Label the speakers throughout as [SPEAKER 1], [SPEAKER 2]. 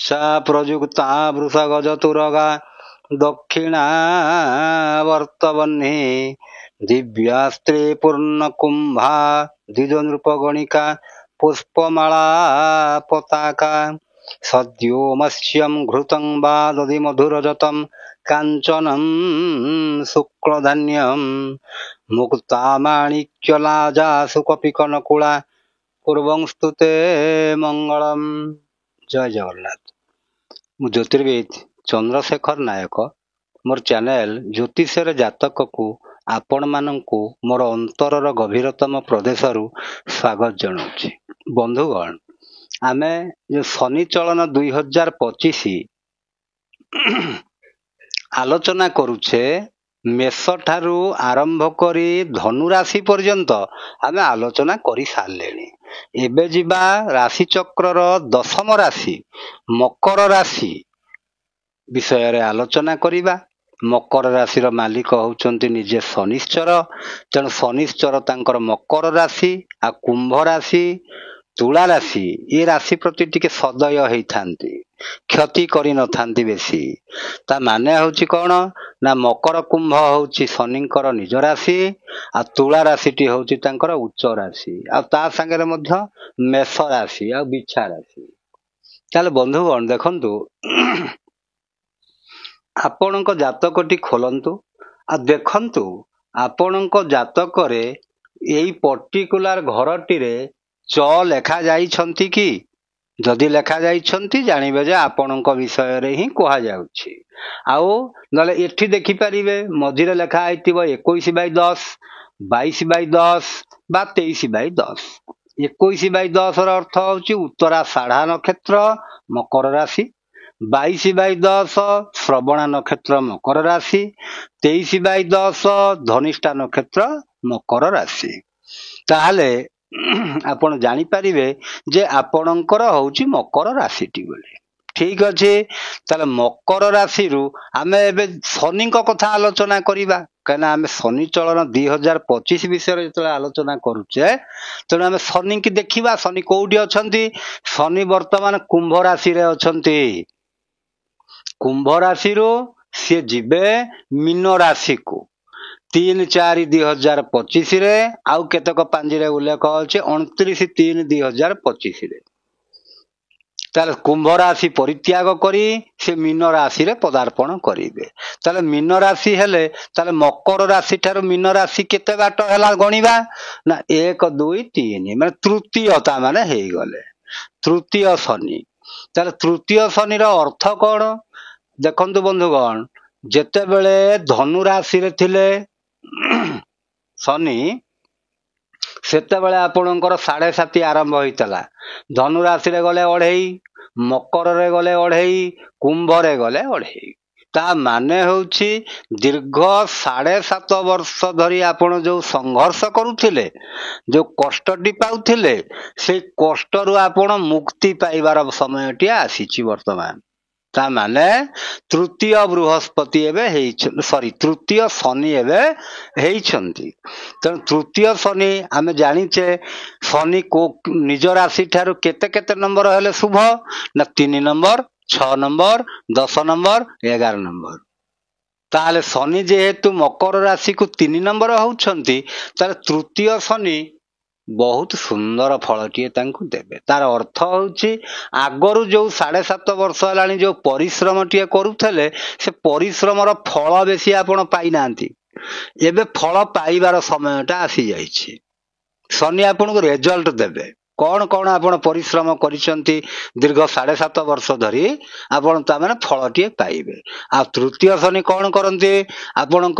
[SPEAKER 1] सा प्रयुक्ता वृषगजतुरगा दक्षिणावर्तवह्नि दिव्यास्त्रे पूर्णकुम्भा द्विजनृपगणिका पुष्पमाला पताका सद्यो मत्स्यं घृतं वा दधिमधुरजतं काञ्चनं शुक्लधान्यं मुक्ता माणिक्यलाजा सुकपिकनकुला पूर्वं स्तुते मंगलम। जय जगन्नाथ। मु ज्योतिर्विद चंद्रशेखर नायक मोर चैनल ज्योतिषर जातक को आपण मानकु मोर अंतरर गभीरतम प्रदेशरु स्वागत जनाऊँ। बंधुगण, आमे जो शनि चलन 2025 आलोचना करुचे मेष ठारू आरंभ करी धनुराशि पर्यंत आमे आलोचना करि सारलेनी। एबे जिबा राशि चक्रर दशम राशि मकर राशि विषय रे आलोचना करिबा। मकर राशि रो मालिक होउचंती निजे शनिश्चर, तेणु शनिश्चर तांकर मकर राशि आ कुंभ राशि तुला राशि ये राशि प्रति टिके सदय होई थांती, क्षति करि न थांती बेसी। ता माने होउची कोन ना मकर कुंभ होउची शनिंकर निज राशि आ तुला राशिटी होउची तांकर उच्च राशि आ ता संगे मध्य मेष राशि आ बिच्छा राशि। ताले बंधुगण देखंतु आपणक जातकटी खोलंतु आ देखंतु आपणक जातकरे एई पर्टिकुलर घरटी रे च लेखा जाइछंती कि जदि लेखा जाइछंती जानिबे जे आपणक विषय रे ही कोहा जाउछि। आउ नले एठी देखि परिबे मझिरे लेखा आइतिबो 21/10 22/10 बा 23/10। 21/10 ର अर्थ होउछि उत्तरा षाढ़ा नक्षत्र मकर राशि, 22/10 श्रवणा नक्षत्र मकर राशि, 23/10 धनिष्ठा नक्षत्र मकर राशि। ताहले आपण जानि परिबे जे आपणकर होउछि मकर राशिटी बोली। ठीक अछि। ताले मकर राशि रु आमे एबे शनि को कथा आलोचना करिबा, कहना आमे शनि चलन 2025 विषय रे जतला आलोचना करूचे तेणु आमे शनि की देखिबा। शनि कोउडी अछंती? शनि वर्तमान कुंभ राशि रे अछंती। कुंभ राशि रु से जिबे मीन राशि को 3/4/2025 रे आउ केतक पांजी रे उल्लेख अछि 29/3/2025 रे। ताले कुंभ राशि परित्याग करी से मीन राशि रे पदार्पण करिवे। ताले मीन राशि हेले ताले मकर राशि ठारो मीन राशि केते बाट हैला गणिबा ना 1 2 3 माने तृतीयता माने हेई गले तृतीय शनि। ताले तृतीय शनि रो अर्थ कोन देखंतु बंधुगण, जेते बेले धनु राशि रे थिले शनि सेते बेले आपणकर 7.5 आरंभ होइतला। धनु राशि रे गले 2.5, मकर रे गले 2.5, कुंभ रे गले 2.5। ता माने होउछि दीर्घ 7.5 वर्ष धरी आपण जो संघर्ष करूथिले, जो कष्टटी पाउथिले, से कष्ट रु आपण मुक्ति पाइबार समयटी आसीछि वर्तमान। ता माने तृतीय बृहस्पति एबे हेइ सॉरी तृतीय शनि एबे हेइछंती। तेणु तृतीय शनि आमे जानिचे शनि को निज राशि ठारू केते केते नंबर हेले शुभ ना 3 नंबर 6 नंबर 10 नंबर 11 नंबर। ताले शनि जेहेतु मकर राशि को 3 नंबर होउछंती ताले तृतीय शनि बहुत सुंदर फलटिए तांकु देबे। तार अर्थ होउछि आगरु जो 7.5 वर्ष हलानी जो परिश्रम टिए करूथले से परिश्रमर फल बेसी आपण पाइ नांती। एबे फल पाइबार समयटा आसी जाइछि। शनि आपण को रिजल्ट देबे। कौन कौन आपण परिश्रम करिसंती दीर्घ 7.5 वर्ष धरी आपण ता माने फलटिए पाइबे। आ तृतीय शनि कौन करंती आपण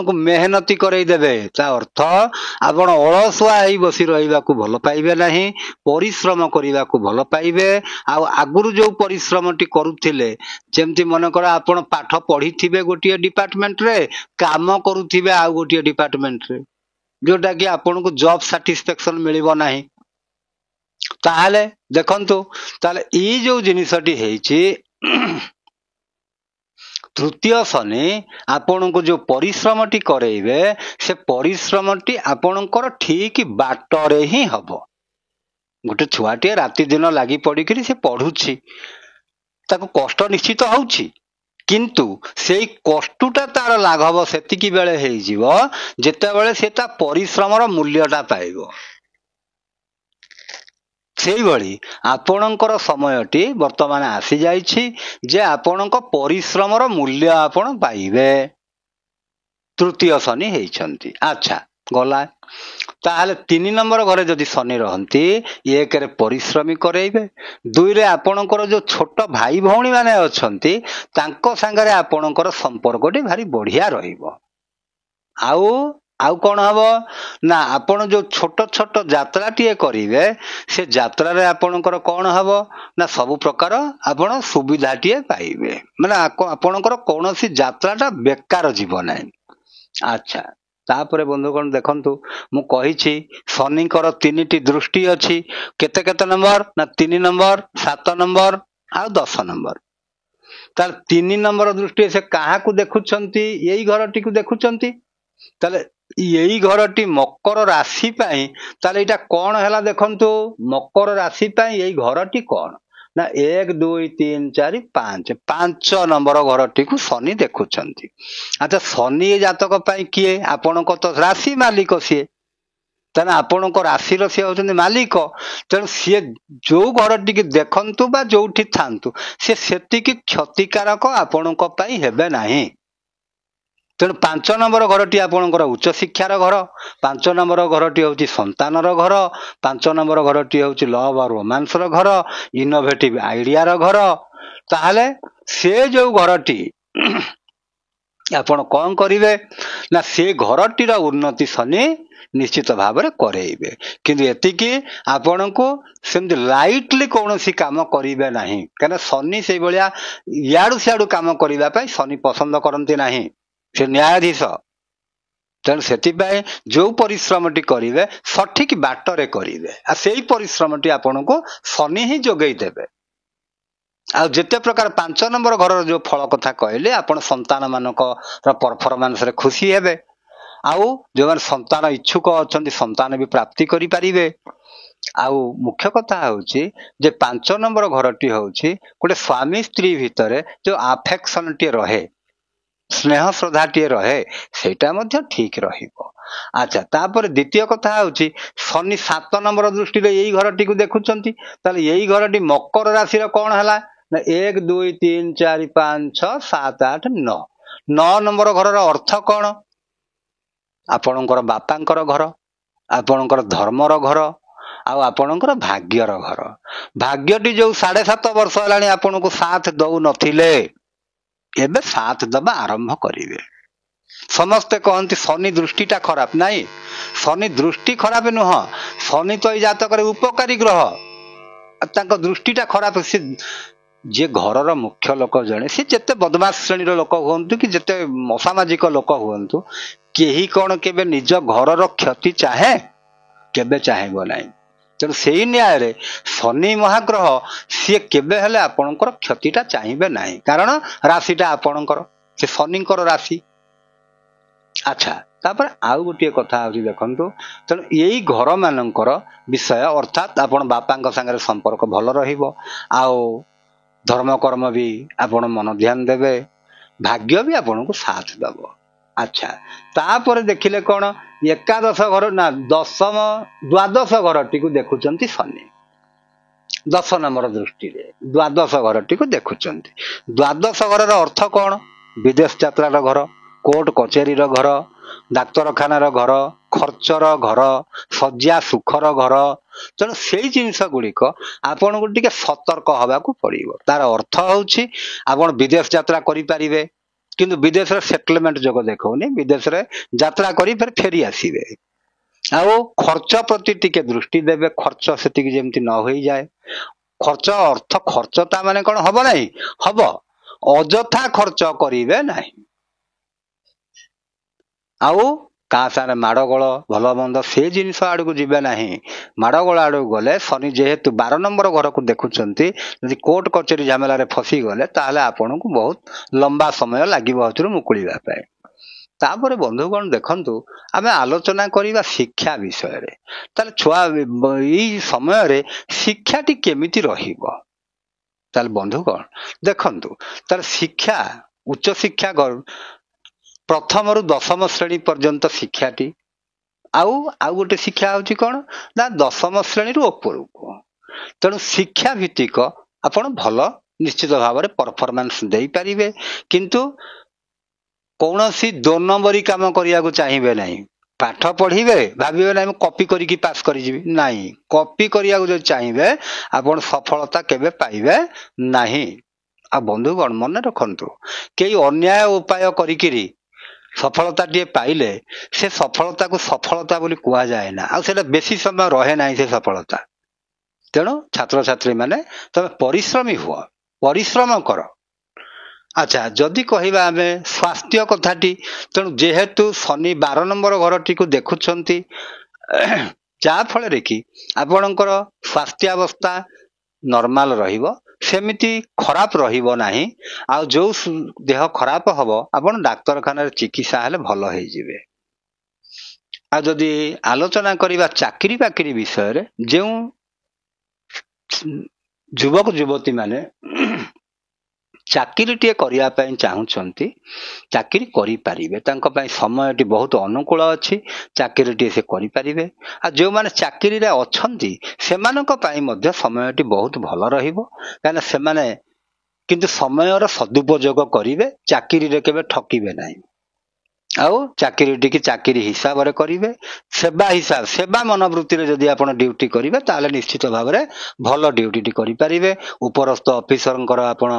[SPEAKER 1] को मेहनती करई देबे। ता अर्थ आपण अलसुआ हेई बसी रहिबा को भल पाइबे नाही, परिश्रम करिबा को भल पाइबे। आ आगुरु जो परिश्रमटी करूथिले जेमति मन कर आपण पाठ पढिथिबे गोटिए डिपार्टमेंट रे, काम करूथिबे आ गोटिए डिपार्टमेंट रे, जोटा कि आपण को जॉब सैटिस्फैक्शन मिलिबो नाही। ताहले देखंतु ताहले ई जो जिनिसटी हेइछि तृतीय शनि आपण को जो परिश्रमटी करेइबे से परिश्रमटी आपणकर ठीक बाटरे ही हबो। गोटे छुआटे राति दिन लागी पड़ी से पढ़ुछि ତାକୁ କଷ୍ଟ ନିଶ୍ଚିତ ହଉଛି, କିନ୍ତୁ ସେଇ କଷ୍ଟଟା ତାର ଲାଘବ ସେତିକି ବେଳେ ହେଇଯିବ ଯେତେବେଳେ ସେ ତା ପରିଶ୍ରମର ମୂଲ୍ୟଟା ପାଇବ। ସେଇଭଳି ଆପଣଙ୍କର ସମୟଟି ବର୍ତ୍ତମାନ ଆସିଯାଇଛି ଯେ ଆପଣଙ୍କ ପରିଶ୍ରମର ମୂଲ୍ୟ ଆପଣ ପାଇବେ। ତୃତୀୟ ଶନି ହେଇଛନ୍ତି। ଆଚ୍ଛା, ଗଲା। ତାହେଲେ 3 ନମ୍ବର ଘରେ ଯଦି ଶନି ରହନ୍ତି, 1ରେ ପରିଶ୍ରମୀ କରେଇବେ, 2ରେ ଆପଣଙ୍କର ଯୋଉ ଛୋଟ ଭାଇ ଭଉଣୀ ମାନେ ଅଛନ୍ତି ତାଙ୍କ ସାଙ୍ଗରେ ଆପଣଙ୍କର ସମ୍ପର୍କଟି ଭାରି ବଢିଆ ରହିବ। ଆଉ କଣ ହବ ନା, ଆପଣ ଯୋଉ ଛୋଟ ଛୋଟ ଯାତ୍ରାଟିଏ କରିବେ ସେ ଯାତ୍ରାରେ ଆପଣଙ୍କର କଣ ହବ ନା ସବୁ ପ୍ରକାର ଆପଣ ସୁବିଧାଟିଏ ପାଇବେ, ମାନେ ଆପଣଙ୍କର କୌଣସି ଯାତ୍ରାଟା ବେକାର ଯିବ ନାହିଁ। ଆଚ୍ଛା, ତାପରେ ବନ୍ଧୁଗଣ ଦେଖନ୍ତୁ, ମୁଁ କହିଛି ଶନିଙ୍କର 3ଟି ଦୃଷ୍ଟି ଅଛି। କେତେ କେତେ ନମ୍ବର ନା 3 ନମ୍ବର, 7 ନମ୍ବର ଆଉ 10 ନମ୍ବର। ତାହେଲେ 3 ନମ୍ବର ଦୃଷ୍ଟିରେ ସେ କାହାକୁ ଦେଖୁଛନ୍ତି? ଏଇ ଘରଟିକୁ ଦେଖୁଛନ୍ତି। ତାହେଲେ ଏଇ ଘରଟି ମକର ରାଶି ପାଇଁ, ତାହେଲେ ଏଇଟା କଣ ହେଲା ଦେଖନ୍ତୁ, ମକର ରାଶି ପାଇଁ ଏଇ ଘରଟି କଣ ନା 1 2 3 4 5 5 ନମ୍ବର ଘରଟିକୁ ଶନି ଦେଖୁଛନ୍ତି। ଆଚ୍ଛା, ଶନି ଏ ଜାତକ ପାଇଁ କିଏ? ଆପଣଙ୍କ ତ ରାଶି ମାଲିକ ସିଏ। ତାହେଲେ ଆପଣଙ୍କ ରାଶିର ସିଏ ହଉଛନ୍ତି ମାଲିକ। ତେଣୁ ସିଏ ଯୋଉ ଘରଟିକି ଦେଖନ୍ତୁ ବା ଯୋଉଠି ଥାନ୍ତୁ, ସେ ସେତିକି କ୍ଷତିକାରକ ଆପଣଙ୍କ ପାଇଁ ହେବେ ନାହିଁ। ତେଣୁ 5 ନମ୍ବର ଘରଟି ଆପଣଙ୍କର ଉଚ୍ଚ ଶିକ୍ଷାର ଘର, 5 ନମ୍ବର ଘରଟି ହଉଛି ସନ୍ତାନର ଘର, 5 ନମ୍ବର ଘରଟି ହଉଛି ଲଭ୍ ଆଉ ରୋମାନ୍ସର ଘର, ଇନୋଭେଟିଭ ଆଇଡିଆର ଘର। ତାହେଲେ ସେ ଯୋଉ ଘରଟି ଆପଣ କଣ କରିବେ ନା ସେ ଘରଟିର ଉନ୍ନତି ଶନି ନିଶ୍ଚିତ ଭାବରେ କରେଇବେ। କିନ୍ତୁ ଏତିକି, ଆପଣଙ୍କୁ ସେମିତି ଲାଇଟଲି କୌଣସି କାମ କରିବେ ନାହିଁ, କାହିଁକିନା ଶନି ସେଇଭଳିଆ ଇଆଡୁ ସିଆଡୁ କାମ କରିବା ପାଇଁ ଶନି ପସନ୍ଦ କରନ୍ତି ନାହିଁ, ସେ ନ୍ୟାୟାଧୀଶ। ତେଣୁ ସେଥିପାଇଁ ଯୋଉ ପରିଶ୍ରମଟି କରିବେ ସଠିକ ବାଟରେ କରିବେ, ଆଉ ସେଇ ପରିଶ୍ରମଟି ଆପଣଙ୍କୁ ଶନି ହିଁ ଯୋଗେଇ ଦେବେ। ଆଉ ଯେତେ ପ୍ରକାର 5 ନମ୍ବର ଘରର ଯୋଉ ଫଳ କଥା କହିଲେ, ଆପଣ ସନ୍ତାନ ମାନଙ୍କର ପରଫରମାନ୍ସରେ ଖୁସି ହେବେ। ଆଉ ଯୋଉମାନେ ସନ୍ତାନ ଇଚ୍ଛୁକ ଅଛନ୍ତି ସନ୍ତାନ ବି ପ୍ରାପ୍ତି କରିପାରିବେ। ଆଉ ମୁଖ୍ୟ କଥା ହଉଛି ଯେ 5 ନମ୍ବର ଘରଟି ହଉଛି ଗୋଟେ ସ୍ୱାମୀ ସ୍ତ୍ରୀ ଭିତରେ ଯୋଉ ଆଫେକ୍ସନଟିଏ ରହେ, ସ୍ନେହ ଶ୍ରଦ୍ଧାଟିଏ ରହେ, ସେଇଟା ମଧ୍ୟ ଠିକ ରହିବ। ଆଚ୍ଛା, ତାପରେ ଦ୍ୱିତୀୟ କଥା ହଉଛି ଶନି 7 ନମ୍ବର ଦୃଷ୍ଟିରେ ଏଇ ଘରଟିକୁ ଦେଖୁଛନ୍ତି। ତାହେଲେ ଏଇ ଘରଟି ମକର ରାଶିର କଣ ହେଲା ନା 1 2 3 4 5 6 7 8 9। 9 ନମ୍ବର ଘରର ଅର୍ଥ କଣ? ଆପଣଙ୍କର ବାପାଙ୍କର ଘର, ଆପଣଙ୍କର ଧର୍ମର ଘର, ଆଉ ଆପଣଙ୍କର ଭାଗ୍ୟର ଘର। ଭାଗ୍ୟଟି ଯୋଉ 7.5 ବର୍ଷ ହେଲାଣି ଆପଣଙ୍କୁ ସାଥ ଦଉନଥିଲେ, ଏବେ ସାଥ ଦବା ଆରମ୍ଭ କରିବେ। ସମସ୍ତେ କହନ୍ତି ଶନି ଦୃଷ୍ଟିଟା ଖରାପ। ନାହିଁ, ଶନି ଦୃଷ୍ଟି ଖରାପ ନୁହଁ, ଶନି ତ ଏଇ ଜାତକରେ ଉପକାରୀ ଗ୍ରହ, ତାଙ୍କ ଦୃଷ୍ଟିଟା ଖରାପ। ସେ ଯିଏ ଘରର ମୁଖ୍ୟ ଲୋକ ଜଣେ, ସେ ଯେତେ ବଦମାସ ଶ୍ରେଣୀର ଲୋକ ହୁଅନ୍ତୁ କି ଯେତେ ଅସାମାଜିକ ଲୋକ ହୁଅନ୍ତୁ, କେହି କଣ କେବେ ନିଜ ଘରର କ୍ଷତି ଚାହେଁ? କେବେ ଚାହିଁବ ନାହିଁ। ତେଣୁ ସେଇ ନ୍ୟାୟରେ ଶନି ମହାଗ୍ରହ ସିଏ କେବେ ହେଲେ ଆପଣଙ୍କର କ୍ଷତିଟା ଚାହିଁବେ ନାହିଁ, କାରଣ ରାଶିଟା ଆପଣଙ୍କର, ସେ ଶନିଙ୍କର ରାଶି। ଆଚ୍ଛା, ତାପରେ ଆଉ ଗୋଟିଏ କଥା ହଉଛି ଦେଖନ୍ତୁ, ତେଣୁ ଏଇ ଘର ମାନଙ୍କର ବିଷୟ, ଅର୍ଥାତ୍ ଆପଣ ବାପାଙ୍କ ସାଙ୍ଗରେ ସମ୍ପର୍କ ଭଲ ରହିବ, ଆଉ ଧର୍ମକର୍ମ ବି ଆପଣ ମନ ଧ୍ୟାନ ଦେବେ, ଭାଗ୍ୟ ବି ଆପଣଙ୍କୁ ସାଥ ଦେବ। ଆଚ୍ଛା, ତାପରେ ଦେଖିଲେ କଣ, ଏକାଦଶ ଘର ନା ଦ୍ୱାଦଶ ଘରଟିକୁ ଦେଖୁଛନ୍ତି ଶନି। 10 ନମ୍ବର ଦୃଷ୍ଟିରେ ଦ୍ୱାଦଶ ଘରଟିକୁ ଦେଖୁଛନ୍ତି। ଦ୍ୱାଦଶ ଘରର ଅର୍ଥ କଣ? ବିଦେଶ ଯାତ୍ରାର ଘର, କୋର୍ଟ କଚେରୀର ଘର, ଡାକ୍ତରଖାନାର ଘର, ଖର୍ଚ୍ଚର ଘର, ଶଯ୍ୟା ସୁଖର ଘର। ତେଣୁ ସେଇ ଜିନିଷ ଗୁଡିକ ଆପଣଙ୍କୁ ଟିକେ ସତର୍କ ହବାକୁ ପଡିବ। ତାର ଅର୍ଥ ହଉଛି ଆପଣ ବିଦେଶ ଯାତ୍ରା କରିପାରିବେ, କିନ୍ତୁ ବିଦେଶରେ ସେଟଲମେଣ୍ଟ ଯୋଗ ଦେଖଉନି, ବିଦେଶରେ ଯାତ୍ରା କରି ଫେରି ଆସିବେ। ଆଉ ଖର୍ଚ୍ଚ ପ୍ରତି ଟିକେ ଦୃଷ୍ଟି ଦେବେ, ଖର୍ଚ୍ଚ ସେତିକି ଯେମିତି ନ ହୋଇଯାଏ। ଖର୍ଚ୍ଚ ଅର୍ଥ ଖର୍ଚ୍ଚ ତା ମାନେ କଣ ହବ ନାହିଁ? ହବ, ଅଯଥା ଖର୍ଚ୍ଚ କରିବେ ନାହିଁ। ଆଉ କାହା ସାଙ୍ଗରେ ମାଡ଼ଗୋଳ ଭଲ ମନ୍ଦ ସେ ଜିନିଷ ଆଡକୁ ଯିବେ ନାହିଁ। ମାଡ଼ଗୋଳ ଆଡକୁ ଗଲେ ଶନି ଯେହେତୁ 12 ନମ୍ବର ଘରକୁ ଦେଖୁଛନ୍ତି, ଯଦି କୋର୍ଟ କଚେରୀ ଝାମେଲାରେ ଫସିଗଲେ ତାହେଲେ ଆପଣଙ୍କୁ ବହୁତ ଲମ୍ବା ସମୟ ଲାଗିବ ଏଥିରୁ ମୁକୁଳିବା ପାଇଁ। ତାପରେ ବନ୍ଧୁଗଣ ଦେଖନ୍ତୁ, ଆମେ ଆଲୋଚନା କରିବା ଶିକ୍ଷା ବିଷୟରେ। ତାହେଲେ ଛୁଆ ଏଇ ସମୟରେ ଶିକ୍ଷାଟି କେମିତି ରହିବ? ତାହେଲେ ବନ୍ଧୁଗଣ ଦେଖନ୍ତୁ, ତାର ଶିକ୍ଷା ଉଚ୍ଚ ଶିକ୍ଷା ପ୍ରଥମରୁ ଦଶମ ଶ୍ରେଣୀ ପର୍ଯ୍ୟନ୍ତ ଶିକ୍ଷାଟି, ଆଉ ଗୋଟେ ଶିକ୍ଷା ହଉଛି କଣ ନା ଦଶମ ଶ୍ରେଣୀରୁ ଉପରକୁ। ତେଣୁ ଶିକ୍ଷା ଭିତ୍ତିକ ଆପଣ ଭଲ ନିଶ୍ଚିତ ଭାବରେ ପରଫର୍ମାନ୍ସ ଦେଇପାରିବେ, କିନ୍ତୁ କୌଣସି 2 ନମ୍ବରୀ କାମ କରିବାକୁ ଚାହିଁବେ ନାହିଁ। ପାଠ ପଢିବେ, ଭାବିବେ ନାହିଁ ମୁଁ କପି କରିକି ପାସ୍ କରିଯିବି, ନାହିଁ। କପି କରିବାକୁ ଯଦି ଚାହିଁବେ ଆପଣ ସଫଳତା କେବେ ପାଇବେ ନାହିଁ। ଆଉ ବନ୍ଧୁଗଣ ମନେ ରଖନ୍ତୁ, କେହି ଅନ୍ୟାୟ ଉପାୟ କରିକିରି ସଫଳତାଟିଏ ପାଇଲେ ସେ ସଫଳତାକୁ ସଫଳତା ବୋଲି କୁହାଯାଏ ନା, ଆଉ ସେଟା ବେଶୀ ସମୟ ରହେ ନାହିଁ ସେ ସଫଳତା। ତେଣୁ ଛାତ୍ରଛାତ୍ରୀ ମାନେ ତମେ ପରିଶ୍ରମୀ ହୁଅ, ପରିଶ୍ରମ କର। ଆଚ୍ଛା, ଯଦି କହିବା ଆମେ ସ୍ୱାସ୍ଥ୍ୟ କଥାଟି, ତେଣୁ ଯେହେତୁ ଶନି 12 ନମ୍ବର ଘରଟିକୁ ଦେଖୁଛନ୍ତି, ଯାହା ଫଳରେ କି ଆପଣଙ୍କର ସ୍ୱାସ୍ଥ୍ୟାବସ୍ଥା ନର୍ମାଲ ରହିବ, ସେମିତି ଖରାପ ରହିବ ନାହିଁ। ଆଉ ଯୋଉ ଦେହ ଖରାପ ହବ ଆପଣ ଡାକ୍ତରଖାନାରେ ଚିକିତ୍ସା ହେଲେ ଭଲ ହେଇଯିବେ। ଆଉ ଯଦି ଆଲୋଚନା କରିବା ଚାକିରି ବାକିରି ବିଷୟରେ, ଯେଉଁ ଯୁବକ ଯୁବତୀ ମାନେ ଚାକିରିଟିଏ କରିବା ପାଇଁ ଚାହୁଁଛନ୍ତି ଚାକିରି କରିପାରିବେ, ତାଙ୍କ ପାଇଁ ସମୟଟି ବହୁତ ଅନୁକୂଳ ଅଛି, ଚାକିରିଟିଏ ସେ କରିପାରିବେ। ଆଉ ଯେଉଁମାନେ ଚାକିରିରେ ଅଛନ୍ତି ସେମାନଙ୍କ ପାଇଁ ମଧ୍ୟ ସମୟଟି ବହୁତ ଭଲ ରହିବ, କାହିଁକିନା ସେମାନେ କିନ୍ତୁ ସମୟର ସଦୁପଯୋଗ କରିବେ, ଚାକିରିରେ କେବେ ଠକିବେ ନାହିଁ। ଆଉ ଚାକିରିଟିକି ଚାକିରି ହିସାବରେ କରିବେ, ସେବା ମନୋବୃତ୍ତିରେ ଯଦି ଆପଣ ଡ୍ୟୁଟି କରିବେ ତାହେଲେ ନିଶ୍ଚିତ ଭାବରେ ଭଲ ଡ୍ୟୁଟିଟି କରିପାରିବେ, ଉପରସ୍ଥ ଅଫିସରଙ୍କର ଆପଣ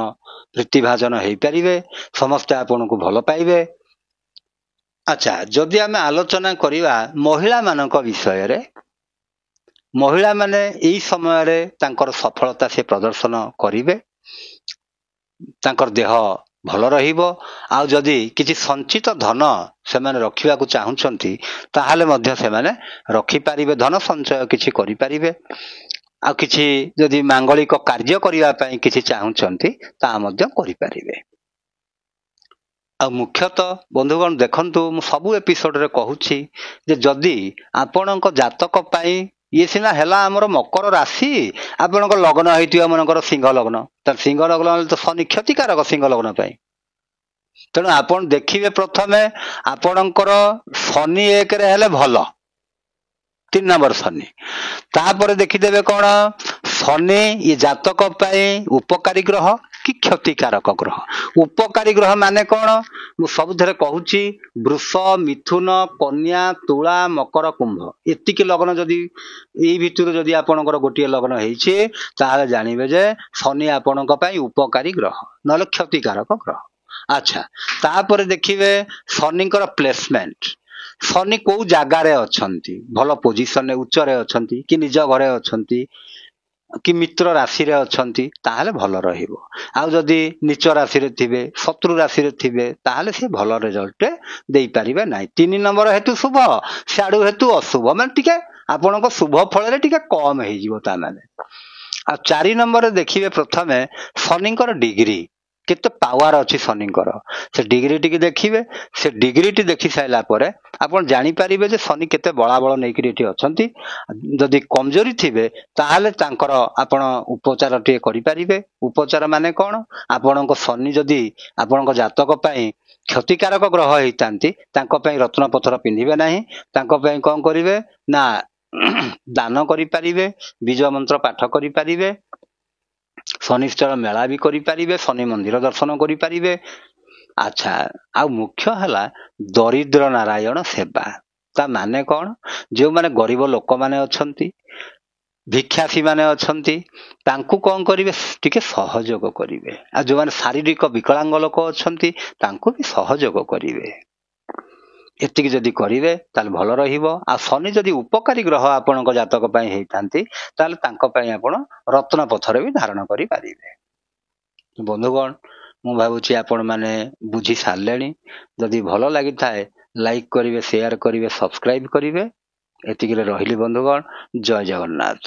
[SPEAKER 1] ପ୍ରୀତିଭାଜନ ହେଇପାରିବେ, ସମସ୍ତେ ଆପଣଙ୍କୁ ଭଲ ପାଇବେ। ଆଚ୍ଛା, ଯଦି ଆମେ ଆଲୋଚନା କରିବା ମହିଳାମାନଙ୍କ ବିଷୟରେ, ମହିଳାମାନେ ଏଇ ସମୟରେ ତାଙ୍କର ସଫଳତା ସେ ପ୍ରଦର୍ଶନ କରିବେ, ତାଙ୍କର ଦେହ ଭଲ ରହିବ। ଆଉ ଯଦି କିଛି ସଞ୍ଚିତ ଧନ ସେମାନେ ରଖିବାକୁ ଚାହୁଁଛନ୍ତି ତାହେଲେ ମଧ୍ୟ ସେମାନେ ରଖିପାରିବେ, ଧନ ସଞ୍ଚୟ କିଛି କରିପାରିବେ। ଆଉ କିଛି ଯଦି ମାଙ୍ଗଳିକ କାର୍ଯ୍ୟ କରିବା ପାଇଁ କିଛି ଚାହୁଁଛନ୍ତି ତାହା ମଧ୍ୟ କରିପାରିବେ। ଆଉ ମୁଖ୍ୟତଃ ବନ୍ଧୁଗଣ ଦେଖନ୍ତୁ, ମୁଁ ସବୁ ଏପିସୋଡରେ କହୁଛି ଯେ ଯଦି ଆପଣଙ୍କ ଜାତକ ପାଇଁ, ଇଏ ସିନା ହେଲା ଆମର ମକର ରାଶି, ଆପଣଙ୍କ ଲଗ୍ନ ହେଇଥିବ ମନେକର ସିଂହ ଲଗ୍ନ, ତାର ସିଂହ ଲଗ୍ନ ହେଲେ ତ ଶନି କ୍ଷତିକାରକ ସିଂହ ଲଗ୍ନ ପାଇଁ। ତେଣୁ ଆପଣ ଦେଖିବେ ପ୍ରଥମେ ଆପଣଙ୍କର ଶନି 1ରେ ହେଲେ ଭଲ, 3 ନମ୍ବର ଶନି। ତାପରେ ଦେଖିଦେବେ କଣ ଶନି ଇଏ ଜାତକ ପାଇଁ ଉପକାରୀ ଗ୍ରହ କି କ୍ଷତିକାରକ ଗ୍ରହ। ଉପକାରୀ ଗ୍ରହ ମାନେ କଣ, ମୁଁ ସବୁଥିରେ କହୁଛି ବୃଷ, ମିଥୁନ, କନ୍ୟା, ତୁଳା, ମକର, କୁମ୍ଭ, ଏତିକି ଲଗ୍ନ ଯଦି ଏଇ ଭିତରୁ ଯଦି ଆପଣଙ୍କର ଗୋଟିଏ ଲଗ୍ନ ହେଇଛି ତାହେଲେ ଜାଣିବେ ଯେ ଶନି ଆପଣଙ୍କ ପାଇଁ ଉପକାରୀ ଗ୍ରହ, ନହେଲେ କ୍ଷତିକାରକ ଗ୍ରହ। ଆଚ୍ଛା, ତାପରେ ଦେଖିବେ ଶନିଙ୍କର ପ୍ଲେସମେଣ୍ଟ, ଶନି କୋଉ ଜାଗାରେ ଅଛନ୍ତି, ଭଲ ପୋଜିସନରେ ଉଚ୍ଚରେ ଅଛନ୍ତି କି ନିଜ ଘରେ ଅଛନ୍ତି କି ମିତ୍ର ରାଶିରେ ଅଛନ୍ତି ତାହେଲେ ଭଲ ରହିବ। ଆଉ ଯଦି ନିଚ ରାଶିରେ ଥିବେ, ଶତ୍ରୁ ରାଶିରେ ଥିବେ ତାହେଲେ ସେ ଭଲ ରେଜଲ୍ଟ ଦେଇପାରିବେ ନାହିଁ। 3 ନମ୍ବର ହେତୁ ଶୁଭ, ସିଆଡୁ ହେତୁ ଅଶୁଭ, ମାନେ ଟିକେ ଆପଣଙ୍କ ଶୁଭ ଫଳରେ ଟିକେ କମ ହେଇଯିବ ତା ମାନେ। ଆଉ 4 ନମ୍ବରରେ ଦେଖିବେ ପ୍ରଥମେ ଶନିଙ୍କର ଡିଗ୍ରୀ, କେତେ ପାୱାର ଅଛି ଶନିଙ୍କର, ସେ ଡିଗ୍ରୀଟିକି ଦେଖିବେ। ସେ ଡିଗ୍ରୀଟି ଦେଖି ସାରିଲା ପରେ ଆପଣ ଜାଣିପାରିବେ ଯେ ଶନି କେତେ ବଳାବଳ ନେଇକରି ଏଠି ଅଛନ୍ତି। ଯଦି କମଜୋରି ଥିବେ ତାହେଲେ ତାଙ୍କର ଆପଣ ଉପଚାରଟିଏ କରିପାରିବେ। ଉପଚାର ମାନେ କଣ, ଆପଣଙ୍କ ଶନି ଯଦି ଆପଣଙ୍କ ଜାତକ ପାଇଁ କ୍ଷତିକାରକ ଗ୍ରହ ହେଇଥାନ୍ତି ତାଙ୍କ ପାଇଁ ରତ୍ନ ପଥର ପିନ୍ଧିବେ ନାହିଁ, ତାଙ୍କ ପାଇଁ କଣ କରିବେ ନା ଦାନ କରିପାରିବେ, ବୀଜ ମନ୍ତ୍ର ପାଠ କରିପାରିବେ, ଶନିଶ୍ଚର ମେଳା ବି କରିପାରିବେ, ଶନି ମନ୍ଦିର ଦର୍ଶନ କରିପାରିବେ। ଆଚ୍ଛା, ଆଉ ମୁଖ୍ୟ ହେଲା ଦରିଦ୍ର ନାରାୟଣ ସେବା। ତା ମାନେ କଣ, ଯେଉଁମାନେ ଗରିବ ଲୋକମାନେ ଅଛନ୍ତି, ଭିକ୍ଷାସୀ ମାନେ ଅଛନ୍ତି, ତାଙ୍କୁ କଣ କରିବେ ଟିକେ ସହଯୋଗ କରିବେ। ଆଉ ଯେଉଁମାନେ ଶାରୀରିକ ବିକଳାଙ୍ଗ ଲୋକ ଅଛନ୍ତି ତାଙ୍କୁ ବି ସହଯୋଗ କରିବେ। ଏତିକି ଯଦି କରିବେ ତାହେଲେ ଭଲ ରହିବ। ଆଉ ଶନି ଯଦି ଉପକାରୀ ଗ୍ରହ ଆପଣଙ୍କ ଜାତକ ପାଇଁ ହେଇଥାନ୍ତି ତାହେଲେ ତାଙ୍କ ପାଇଁ ଆପଣ ରତ୍ନ ପଥର ବି ଧାରଣ କରିପାରିବେ। ବନ୍ଧୁଗଣ, ମୁଁ ଭାବୁଛି ଆପଣ ମାନେ ବୁଝି ସାରିଲେଣି। ଯଦି ଭଲ ଲାଗିଥାଏ ଲାଇକ୍ କରିବେ, ସେୟାର କରିବେ, ସବସ୍କ୍ରାଇବ କରିବେ। ଏତିକିରେ ରହିଲି ବନ୍ଧୁଗଣ, ଜୟ ଜଗନ୍ନାଥ।